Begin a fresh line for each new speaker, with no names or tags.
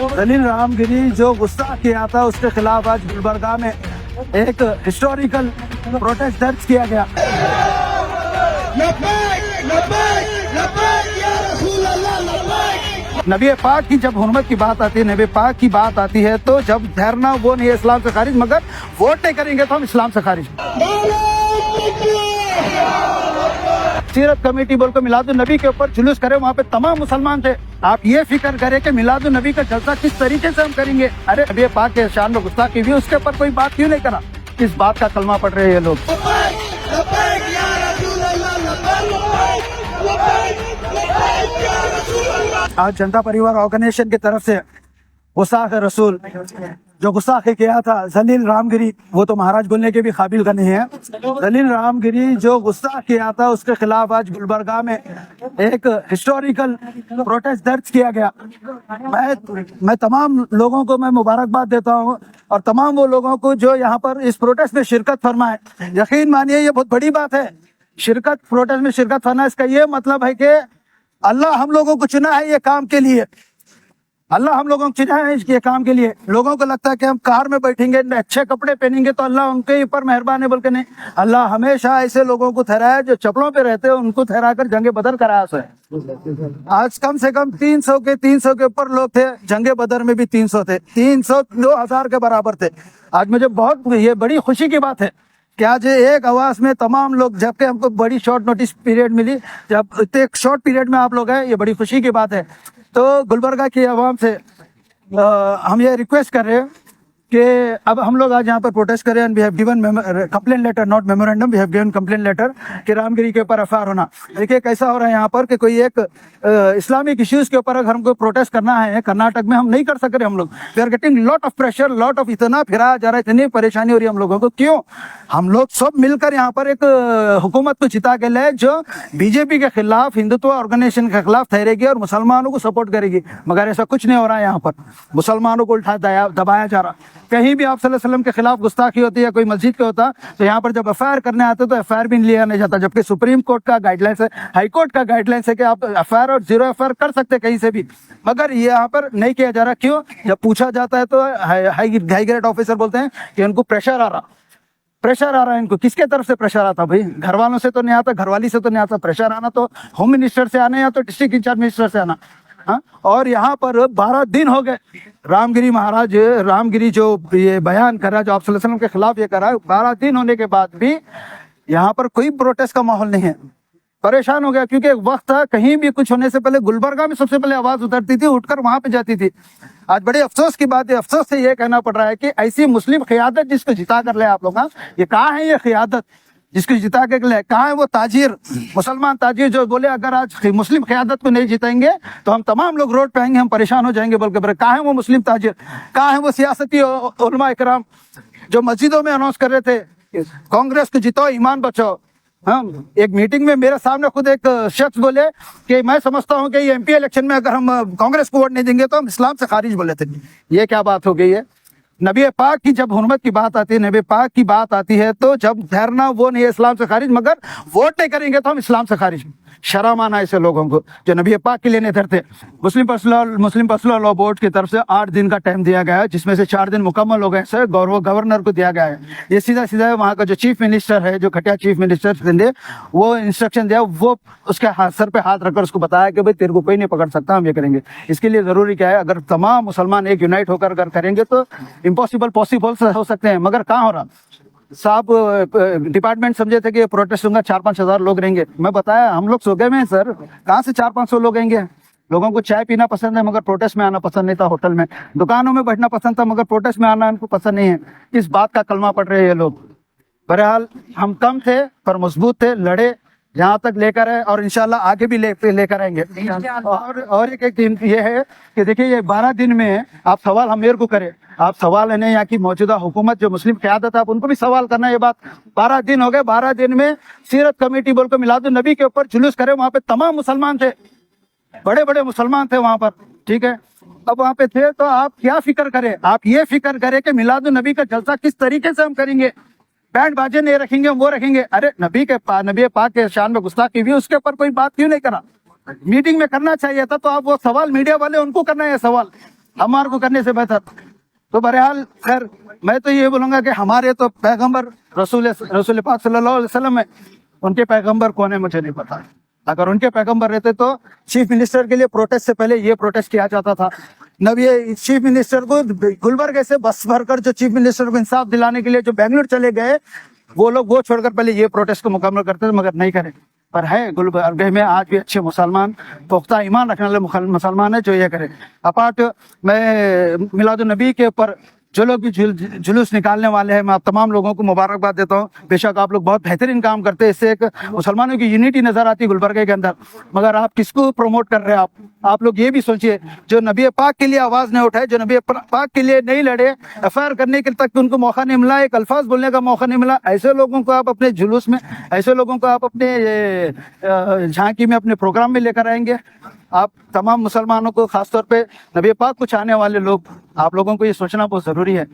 दलील रामगिरी जो गुस्सा किया था उसके खिलाफ आज गुलबर्गा में एक हिस्टोरिकल प्रोटेस्ट दर्ज किया गया। नबी पाक की जब हुर्मत की बात आती है, नबी पाक की बात आती है, तो जब ठहरना वो नहीं है इस्लाम से खारिज, मगर वोट नहीं करेंगे तो हम इस्लाम से खारिज। सीरत कमेटी बोल कर मिलादुन नबी के ऊपर जुलूस करे, वहाँ पे तमाम मुसलमान थे। आप ये फिक्र करें कि मिलादुन नबी का जलसा किस तरीके से हम करेंगे। अरे नबी पाक के शान में गुस्ताखी भी, उसके ऊपर कोई बात क्यों नहीं करा। इस बात का कलमा पढ़ रहे हैं ये लोग। आज जनता परिवार ऑर्गेनाइजेशन की तरफ से गुस्ताख रसूल जो गुस्ताखी किया था जलील रामगिरी, वो तो महाराज बोलने के भी काबिल का नहीं है। जलील रामगिरी जो गुस्सा किया था उसके खिलाफ आज गुलबर्गा में एक हिस्टोरिकल प्रोटेस्ट दर्ज किया गया। मैं तमाम लोगों को मैं मुबारकबाद देता हूँ और तमाम वो लोगों को जो यहाँ पर इस प्रोटेस्ट में शिरकत फरमाए। यकीन मानिए ये बहुत बड़ी बात है, शिरकत प्रोटेस्ट में शिरकत फरमाए। इसका ये मतलब है कि अल्लाह हम लोगों को चुना है ये काम के लिए, अल्लाह हम लोगों को चुना है इसके काम के लिए। लोगों को लगता है कि हम कार में बैठेंगे, अच्छे कपड़े पहनेंगे तो अल्लाह उनके ऊपर मेहरबान है, बोल के नहीं। अल्लाह हमेशा ऐसे लोगों को ठहराया जो चप्पलों पे रहते हैं, उनको ठहरा कर जंगे बदर कराया है। आज कम से कम 300 के ऊपर लोग थे, जंगे बदर में भी 300 थे, 300 2000 के बराबर थे। आज मुझे बहुत ये बड़ी खुशी की बात है कि आज एक आवाज में तमाम लोग, जबकि हमको बड़ी शॉर्ट नोटिस पीरियड मिली, जब एक शॉर्ट पीरियड में आप लोग हैं, ये बड़ी खुशी की बात है। तो गुलबर्गा की आवाम से हम ये रिक्वेस्ट कर रहे हैं कि अब हम लोग आज यहाँ पर प्रोटेस्ट करें। And we have given complaint letter, not memorandum, we have given complaint letter कि रामगिरी के ऊपर एफआईआर होना। देखिए कैसा हो रहा है यहाँ पर कि कोई एक इस्लामिक इश्यूज के ऊपर अगर हमको प्रोटेस्ट करना है कर्नाटक में, हम नहीं कर सक रहे। हम लोग we are getting lot of pressure, lot of, इतना फिराया जा रहा है, इतनी परेशानी हो रही है हम लोगों को। क्यों? हम लोग सब मिलकर यहाँ पर एक हुकूमत को जिता के लाए जो बीजेपी के खिलाफ, हिंदुत्व ऑर्गेनाइजेशन के खिलाफ ठहरेगी और मुसलमानों को सपोर्ट करेगी। मगर ऐसा कुछ नहीं हो रहा है यहाँ पर, मुसलमानों को उल्टा दबाया जा रहा। कहीं भी आप सल्लल्लाहु अलैहि वसल्लम के खिलाफ गुस्ताखी होती है, कोई मस्जिद के होता, तो यहाँ पर जब एफआईआर करने आते तो एफआईआर भी लिया नहीं जाता। जबकि सुप्रीम कोर्ट का गाइडलाइंस है, हाई कोर्ट का गाइडलाइंस है कि आप एफआईआर और जीरो एफआईआर कर सकते कहीं से भी, मगर ये यहाँ पर नहीं किया जा रहा। क्यों? जब पूछा जाता है तो हाई ग्रेड ऑफिसर बोलते हैं कि उनको प्रेशर आ रहा है। इनको किसके तरफ से प्रेशर आता? भाई घर वालों से तो नहीं आता, घरवाली से तो नहीं आता। प्रेशर आना तो होम मिनिस्टर से आना या तो डिस्ट्रिक्ट इंचार्ज मिनिस्टर से आना। हाँ? और यहाँ पर 12 दिन हो गए रामगिरी जो ये बयान कर रहा है, जो आप सल्लल्लाहु अलैहि वसल्लम के खिलाफ ये कर रहा है, 12 दिन होने के बाद भी यहाँ पर कोई प्रोटेस्ट का माहौल नहीं है। परेशान हो गया, क्योंकि एक वक्त था कहीं भी कुछ होने से पहले गुलबर्गा में सबसे पहले आवाज उतरती थी, उठकर वहां पे जाती थी। आज बड़े अफसोस की बात है, अफसोस से ये कहना पड़ रहा है कि ऐसी मुस्लिम क़ियादत जिसको जिता कर ले आप लोग, ये कहाँ है ये क़ियादत जिसको जिता के ले? कहाँ है वो ताजिर, मुसलमान ताजिर जो बोले अगर आज मुस्लिम क़ियादत को नहीं जिताएंगे तो हम तमाम लोग रोड पे आएंगे, हम परेशान हो जाएंगे बोल के? कहाँ है वो मुस्लिम ताजिर? कहाँ है वो सियासती उलमा इकराम जो मस्जिदों में अनाउंस कर रहे थे कांग्रेस को जिताओ, ईमान बचाओ? हम एक मीटिंग में मेरे सामने खुद एक शख्स बोले कि मैं समझता हूं कि ये एमपी इलेक्शन में अगर हम कांग्रेस को वोट नहीं देंगे तो हम इस्लाम से खारिज बोले थे। ये क्या बात हो गई है? नबी पाक की जब हुर्मत की बात आती है, नबी पाक की बात आती है, तो जब ठहरना वो नहीं है इस्लाम से खारिज, मगर वोट नहीं करेंगे तो हम इस्लाम से खारिज। शर्म आना ऐसे लोगों को जो नबी पाक के लिए नहीं ठहरते। मुस्लिम पर्सनल लॉ बोर्ड की तरफ से 8 दिन का टाइम दिया गया है, जिसमें से 4 दिन मुकम्मल हो गए सर, गवर्नर को दिया गया है। ये सीधा वहाँ का जो चीफ मिनिस्टर है, जो खटिया चीफ मिनिस्टर सिंधे, वो इंस्ट्रक्शन दिया, वो उसके सर पे हाथ रखकर उसको बताया कि भाई तेरे को कोई नहीं पकड़ सकता, हम ये करेंगे। इसके लिए जरूरी क्या है, अगर तमाम मुसलमान एक यूनाइट होकर अगर करेंगे तो इम्पॉसिबल पॉसिबल हो सकते हैं, मगर कहाँ हो रहा। साहब डिपार्टमेंट समझे थे कि प्रोटेस्ट होगा 4-5 हजार लोग रहेंगे। मैं बताया हम लोग सो गए में सर, कहाँ से 400-500 लोग रहेंगे? लोगों को चाय पीना पसंद है मगर प्रोटेस्ट में आना पसंद नहीं था, होटल में दुकानों में बैठना पसंद था मगर प्रोटेस्ट में आना इनको पसंद नहीं है। इस बात का कलमा पढ़ रहे हैं ये लोग। बहरहाल हम कम थे पर मजबूत थे, लड़े, जहाँ तक लेकर है और इंशाल्लाह आगे भी लेकर आएंगे। और एक ये है कि देखिए ये 12 दिन में आप सवाल हम मेरे को करें, आप सवाल है नहीं यहाँ की मौजूदा हुकूमत जो मुस्लिम क़ियादत है, आप उनको भी सवाल करना। ये बात 12 दिन हो गए, 12 दिन में सीरत कमेटी बोल कर मिलादुन नबी के ऊपर जुलूस करे, वहाँ पे तमाम मुसलमान थे, बड़े बड़े मुसलमान थे वहाँ पर, ठीक है। अब वहाँ पे थे तो आप क्या फिक्र करें, आप ये फिक्र करें कि मिलादुन नबी का जलसा किस तरीके से हम करेंगे, बैंड बाजे नहीं रखेंगे, हम वो रखेंगे। अरे नबी पाक के शान में गुस्ताखी भी, उसके ऊपर कोई बात क्यों नहीं करा? मीटिंग में करना चाहिए था, तो आप वो सवाल मीडिया वाले उनको करना है सवाल हमारे को करने से बेहतर। तो बहरहाल खैर मैं तो ये बोलूँगा कि हमारे तो पैगंबर रसूल पाक सल्लल्लाहु अलैहि वसल्लम है, उनके पैगंबर कौन है मुझे नहीं पता। अगर उनके पैगंबर रहते तो चीफ मिनिस्टर के लिए प्रोटेस्ट से पहले ये प्रोटेस्ट किया जाता था। नबी चीफ मिनिस्टर को गुलबर्ग से बस भरकर जो चीफ मिनिस्टर को इंसाफ दिलाने के लिए जो बेंगलुरु चले गए, वो लोग वो छोड़कर पहले ये प्रोटेस्ट को मुकम्मल करते थे, मगर नहीं करे। पर है गुलबर्ग में आज भी अच्छे मुसलमान, पुख्ता ईमान रखने वाले मुसलमान है जो ये करे। अपार्ट मैं मिलादुन नबी के ऊपर जो लोग भी जुलूस निकालने वाले हैं, मैं आप तमाम लोगों को मुबारकबाद देता हूँ। बेशक आप लोग बहुत बेहतरीन काम करते हैं, इससे एक मुसलमानों की यूनिटी नजर आती है गुलबर्ग के अंदर। मगर आप किसको प्रमोट कर रहे हैं? आप लोग ये भी सोचिए, जो नबी पाक के लिए आवाज नहीं उठाए, जो नबी पाक के लिए नहीं लड़े, एफआईआर करने के तक उनको मौका नहीं मिला, एक अल्फाज बोलने का मौका नहीं मिला, ऐसे लोगों को आप अपने जुलूस में, ऐसे लोगों को आप अपने झांकी में, अपने प्रोग्राम में लेकर आएंगे? आप तमाम मुसलमानों को, खासतौर पे नबी पाक को चाहने वाले लोग, आप लोगों को ये सोचना बहुत जरूरी है।